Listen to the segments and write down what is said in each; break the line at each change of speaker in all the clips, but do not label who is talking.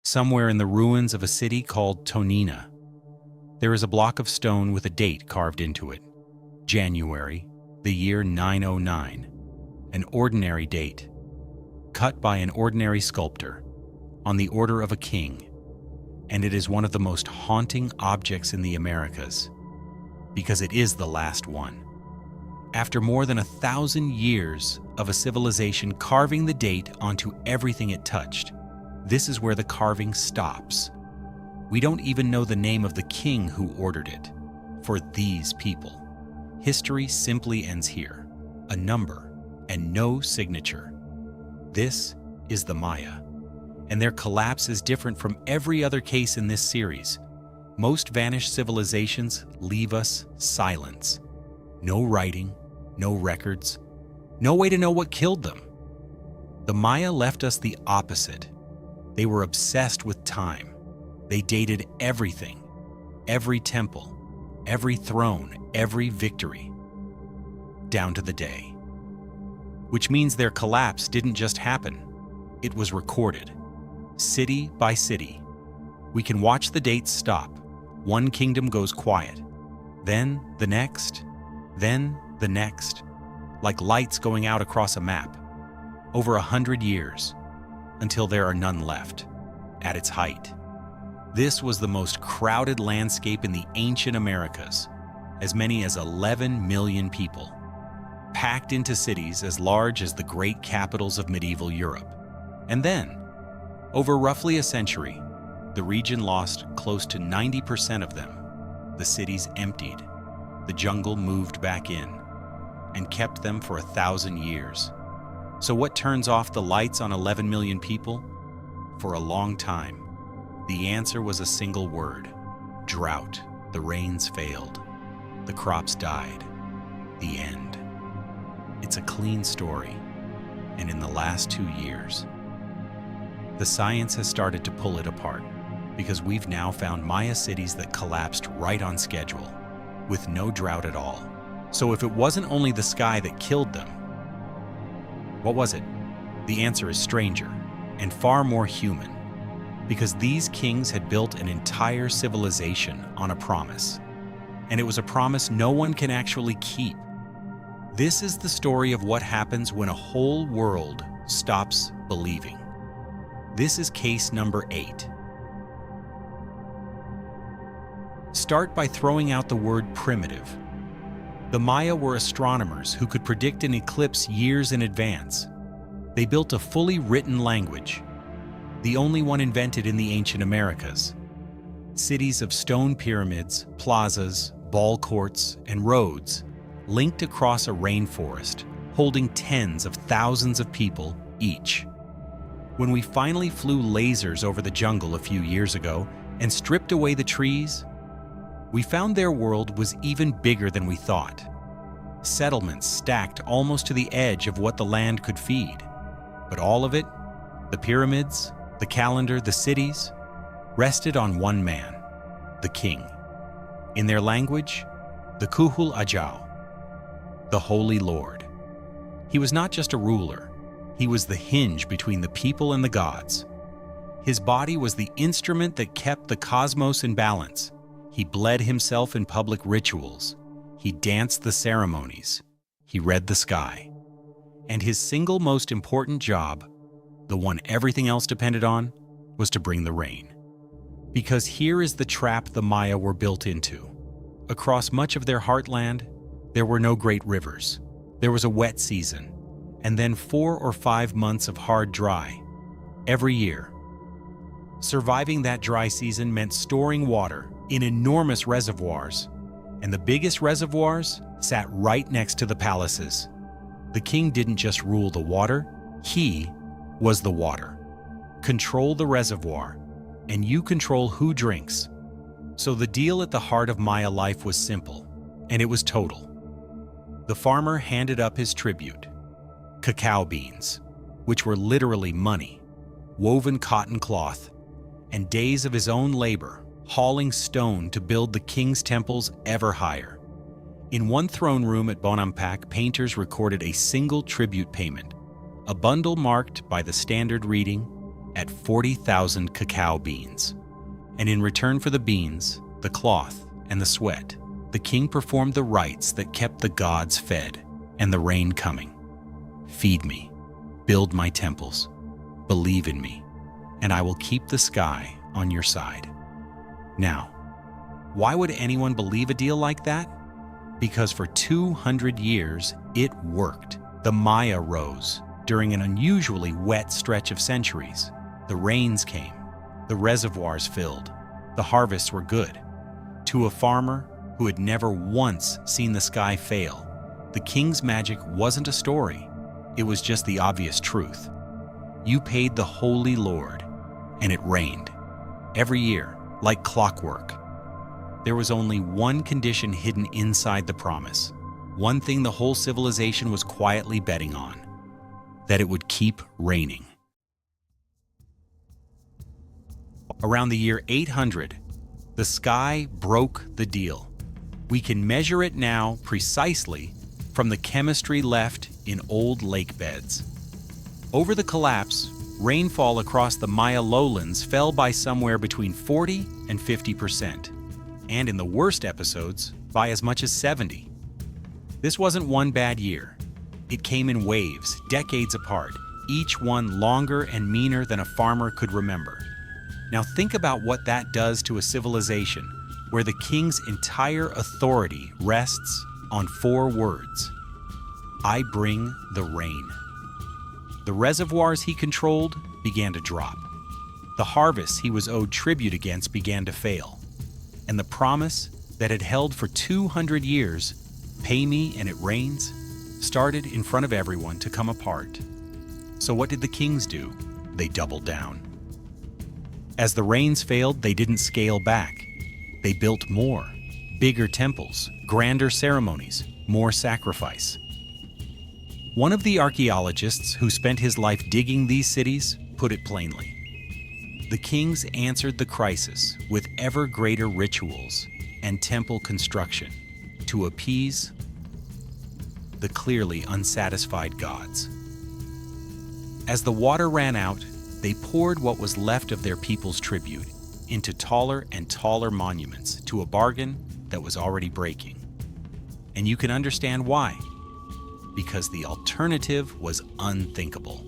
somewhere in the ruins of a city called Toniná. There is a block of stone with a date carved into it. January, the year 909. An ordinary date, cut by an ordinary sculptor, on the order of a king. And it is one of the most haunting objects in the Americas, because it is the last one. After more than 1,000 years of a civilization carving the date onto everything it touched, this is where the carving stops. We don't even know the name of the king who ordered it. For these people, history simply ends here. A number and no signature. This is the Maya, and their collapse is different from every other case in this series. Most vanished civilizations leave us silence. No writing, no records, no way to know what killed them. The Maya left us the opposite. They were obsessed with time. They dated everything, every temple, every throne, every victory, down to the day. Which means their collapse didn't just happen. It was recorded, city by city. We can watch the dates stop. One kingdom goes quiet, then the next, then the next, like lights going out across a map, over 100 years, until there are none left. At its height, this was the most crowded landscape in the ancient Americas, as many as 11 million people, packed into cities as large as the great capitals of medieval Europe. And then, over roughly a century, the region lost close to 90% of them. The cities emptied, the jungle moved back in, and kept them for 1,000 years. So what turns off the lights on 11 million people? For a long time, the answer was a single word: drought. The rains failed. The crops died. The end. It's a clean story, and in the last 2 years, the science has started to pull it apart, because we've now found Maya cities that collapsed right on schedule, with no drought at all. So if it wasn't only the sky that killed them, what was it? The answer is stranger, and far more human, because these kings had built an entire civilization on a promise, and it was a promise no one can actually keep. This is the story of what happens when a whole world stops believing. This is case number 8. Start by throwing out the word primitive. The Maya were astronomers who could predict an eclipse years in advance. They built a fully written language, the only one invented in the ancient Americas. Cities of stone pyramids, plazas, ball courts, and roads linked across a rainforest, holding tens of thousands of people each. When we finally flew lasers over the jungle a few years ago and stripped away the trees, we found their world was even bigger than we thought. Settlements stacked almost to the edge of what the land could feed. But all of it, the pyramids, the calendar, the cities, rested on one man, the king. In their language, the Kuhul Ajau, the Holy Lord. He was not just a ruler, he was the hinge between the people and the gods. His body was the instrument that kept the cosmos in balance. He bled himself in public rituals. He danced the ceremonies. He read the sky. And his single most important job, the one everything else depended on, was to bring the rain. Because here is the trap the Maya were built into. Across much of their heartland, there were no great rivers. There was a wet season, and then 4 or 5 months of hard dry, every year. Surviving that dry season meant storing water in enormous reservoirs, and the biggest reservoirs sat right next to the palaces. The king didn't just rule the water, he was the water. Control the reservoir, and you control who drinks. So the deal at the heart of Maya life was simple, and it was total. The farmer handed up his tribute: cacao beans, which were literally money, woven cotton cloth, and days of his own labor, hauling stone to build the king's temples ever higher. In one throne room at Bonampak, painters recorded a single tribute payment, a bundle marked by the standard reading, at 40,000 cacao beans. And in return for the beans, the cloth, and the sweat, the king performed the rites that kept the gods fed and the rain coming. Feed me, build my temples, believe in me, and I will keep the sky on your side. Now, why would anyone believe a deal like that? Because for 200 years, it worked. The Maya rose during an unusually wet stretch of centuries. The rains came, the reservoirs filled, the harvests were good. To a farmer who had never once seen the sky fail, the king's magic wasn't a story. It was just the obvious truth. You paid the Holy Lord, and it rained. Every year, like clockwork. There was only one condition hidden inside the promise. One thing the whole civilization was quietly betting on. That it would keep raining. Around the year 800, the sky broke the deal. We can measure it now precisely from the chemistry left in old lake beds. Over the collapse, rainfall across the Maya lowlands fell by somewhere between 40 and 50%, and in the worst episodes, by as much as 70. This wasn't one bad year. It came in waves, decades apart, each one longer and meaner than a farmer could remember. Now think about what that does to a civilization where the king's entire authority rests on 4 words. I bring the rain. The reservoirs he controlled began to drop. The harvests he was owed tribute against began to fail. And the promise that had held for 200 years, pay me and it rains, started in front of everyone to come apart. So what did the kings do? They doubled down. As the rains failed, they didn't scale back. They built more, bigger temples, grander ceremonies, more sacrifice. One of the archaeologists who spent his life digging these cities put it plainly. The kings answered the crisis with ever greater rituals and temple construction to appease the clearly unsatisfied gods. As the water ran out, they poured what was left of their people's tribute into taller and taller monuments to a bargain that was already breaking. And you can understand why. Because the alternative was unthinkable.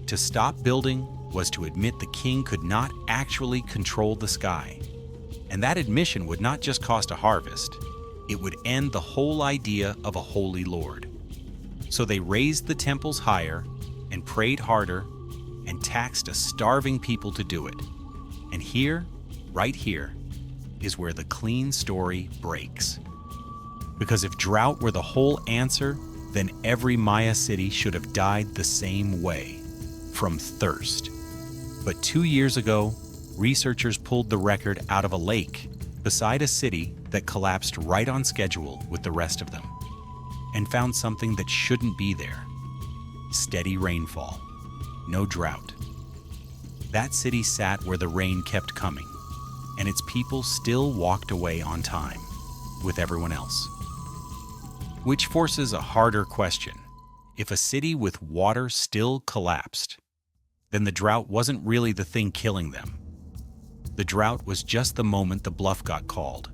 To stop building was to admit the king could not actually control the sky. And that admission would not just cost a harvest, it would end the whole idea of a holy lord. So they raised the temples higher and prayed harder and taxed a starving people to do it. And here, right here, is where the clean story breaks. Because if drought were the whole answer, then every Maya city should have died the same way, from thirst. But 2 years ago, researchers pulled the record out of a lake beside a city that collapsed right on schedule with the rest of them, and found something that shouldn't be there. Steady rainfall, no drought. That city sat where the rain kept coming, and its people still walked away on time with everyone else. Which forces a harder question. If a city with water still collapsed, then the drought wasn't really the thing killing them. The drought was just the moment the bluff got called.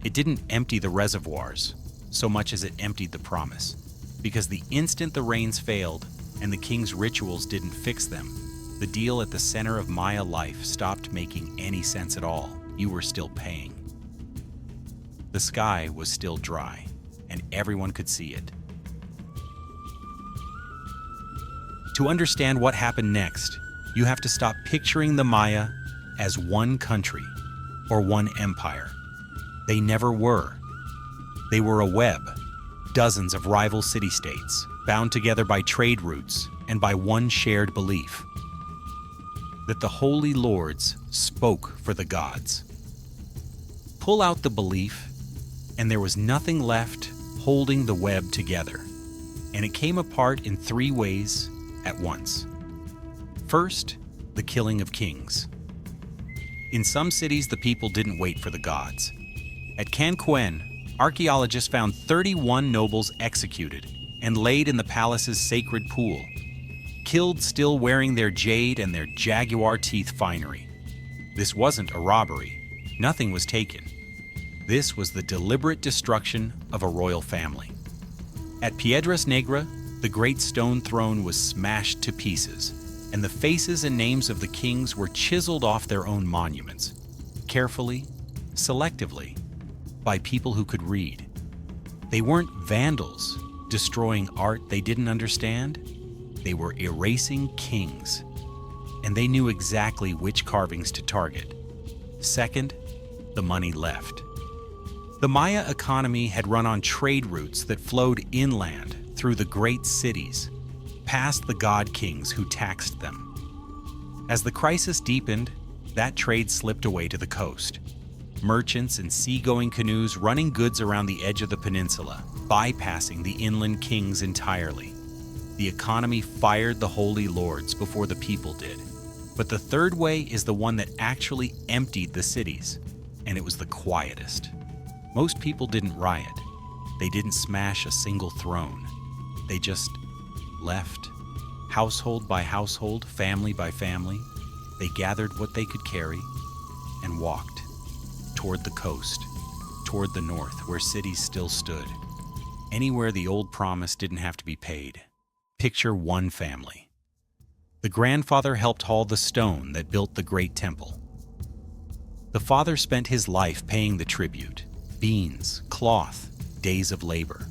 It didn't empty the reservoirs so much as it emptied the promise, because the instant the rains failed and the king's rituals didn't fix them, the deal at the center of Maya life stopped making any sense at all. You were still paying. The sky was still dry, and everyone could see it. To understand what happened next, you have to stop picturing the Maya as one country or one empire. They never were. They were a web, dozens of rival city-states, bound together by trade routes and by one shared belief: that the holy lords spoke for the gods. Pull out the belief, and there was nothing left holding the web together, and it came apart in 3 ways at once. First, the killing of kings. In some cities, the people didn't wait for the gods. At Cancun, archaeologists found 31 nobles executed and laid in the palace's sacred pool. killed still wearing their jade and their jaguar teeth finery. This wasn't a robbery. Nothing was taken. This was the deliberate destruction of a royal family. At Piedras Negras, the great stone throne was smashed to pieces, and the faces and names of the kings were chiseled off their own monuments, carefully, selectively, by people who could read. They weren't vandals, destroying art they didn't understand. They were erasing kings, and they knew exactly which carvings to target. Second, the money left. The Maya economy had run on trade routes that flowed inland through the great cities, past the god kings who taxed them. As the crisis deepened, that trade slipped away to the coast. Merchants and seagoing canoes running goods around the edge of the peninsula, bypassing the inland kings entirely. The economy fired the holy lords before the people did. But the third way is the one that actually emptied the cities, and it was the quietest. Most people didn't riot. They didn't smash a single throne. They just left. Household by household, family by family, they gathered what they could carry and walked toward the coast, toward the north, where cities still stood. Anywhere the old promise didn't have to be paid. Picture one family. The grandfather helped haul the stone that built the great temple. The father spent his life paying the tribute, beans, cloth, days of labor.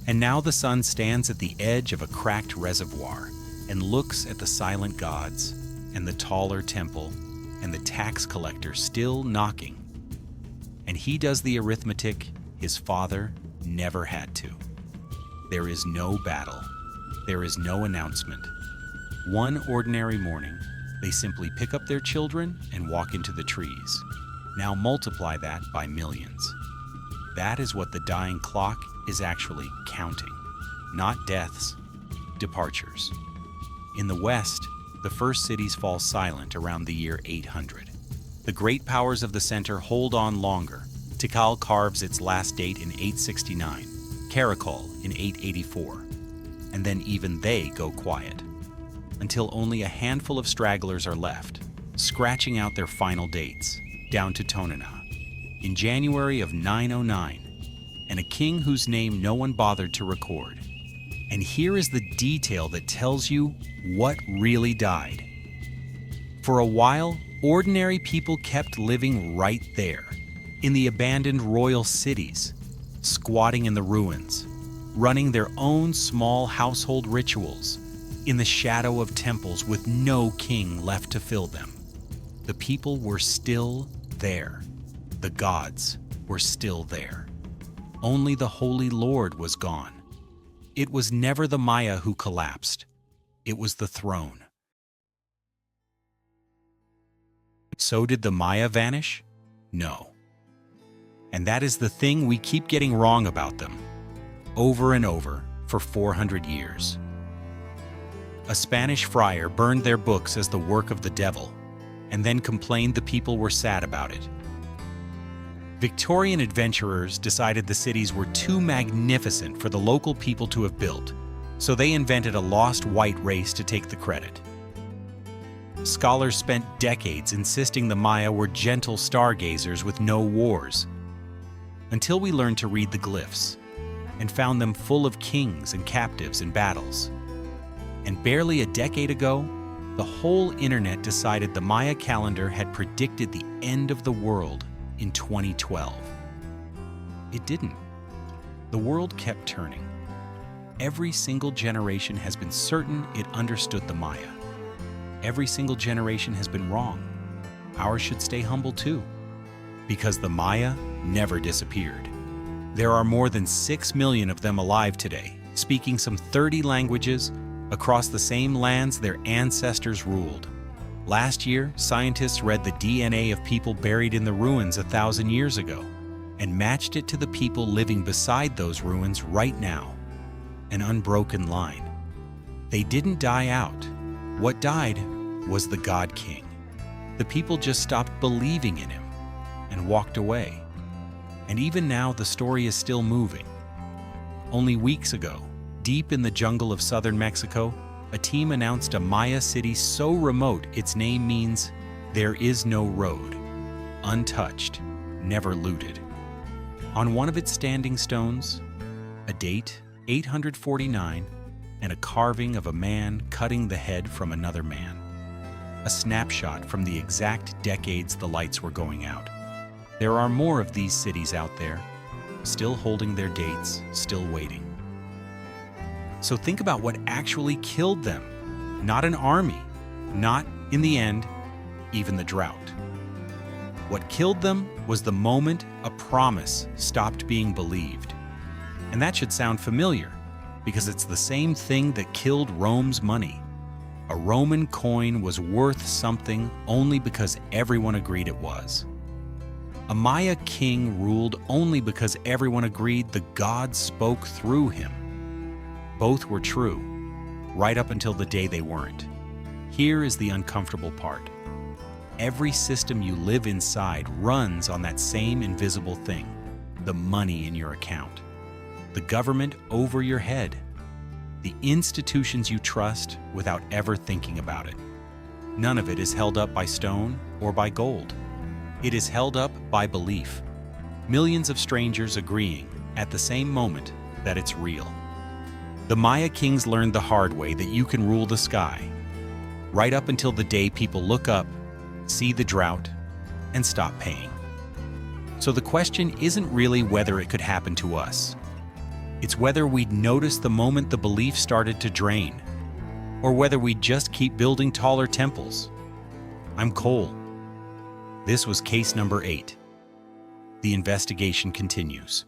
And now the son stands at the edge of a cracked reservoir and looks at the silent gods and the taller temple and the tax collector still knocking. And he does the arithmetic his father never had to. There is no battle. There is no announcement. One ordinary morning, they simply pick up their children and walk into the trees. Now multiply that by millions. That is what the dying clock is actually counting. Not deaths, departures. In the West, the first cities fall silent around the year 800. The great powers of the center hold on longer. Tikal carves its last date in 869, Karakol in 884, and then even they go quiet, until only a handful of stragglers are left, scratching out their final dates, down to Toniná, in January of 909, and a king whose name no one bothered to record. And here is the detail that tells you what really died. For a while, ordinary people kept living right there, in the abandoned royal cities, squatting in the ruins, running their own small household rituals, in the shadow of temples with no king left to fill them. The people were still there. The gods were still there. Only the Holy Lord was gone. It was never the Maya who collapsed. It was the throne. So did the Maya vanish? No. And that is the thing we keep getting wrong about them, over and over for 400 years. A Spanish friar burned their books as the work of the devil, and then complained the people were sad about it. Victorian adventurers decided the cities were too magnificent for the local people to have built, so they invented a lost white race to take the credit. Scholars spent decades insisting the Maya were gentle stargazers with no wars, until we learned to read the glyphs and found them full of kings and captives and battles. And barely a decade ago, the whole internet decided the Maya calendar had predicted the end of the world in 2012. It didn't. The world kept turning. Every single generation has been certain it understood the Maya. Every single generation has been wrong. Ours should stay humble too, because the Maya never disappeared. There are more than 6 million of them alive today, speaking some 30 languages across the same lands their ancestors ruled. Last year, scientists read the DNA of people buried in the ruins 1,000 years ago and matched it to the people living beside those ruins right now. An unbroken line. They didn't die out. What died was the God King. The people just stopped believing in him and walked away. And even now, the story is still moving. Only weeks ago, deep in the jungle of southern Mexico, a team announced a Maya city so remote its name means there is no road, untouched, never looted. On one of its standing stones, a date, 849, and a carving of a man cutting the head from another man. A snapshot from the exact decades the lights were going out. There are more of these cities out there, still holding their dates, still waiting. So think about what actually killed them. Not an army, not, in the end, even the drought. What killed them was the moment a promise stopped being believed. And that should sound familiar, because it's the same thing that killed Rome's money. A Roman coin was worth something only because everyone agreed it was. A Maya king ruled only because everyone agreed the gods spoke through him. Both were true, right up until the day they weren't. Here is the uncomfortable part. Every system you live inside runs on that same invisible thing, the money in your account. The government over your head. The institutions you trust without ever thinking about it. None of it is held up by stone or by gold. It is held up by belief. Millions of strangers agreeing at the same moment that it's real. The Maya kings learned the hard way that you can rule the sky, right up until the day people look up, see the drought, and stop paying. So the question isn't really whether it could happen to us. It's whether we'd notice the moment the belief started to drain, or whether we'd just keep building taller temples. I'm Cole. This was case number 8. The investigation continues.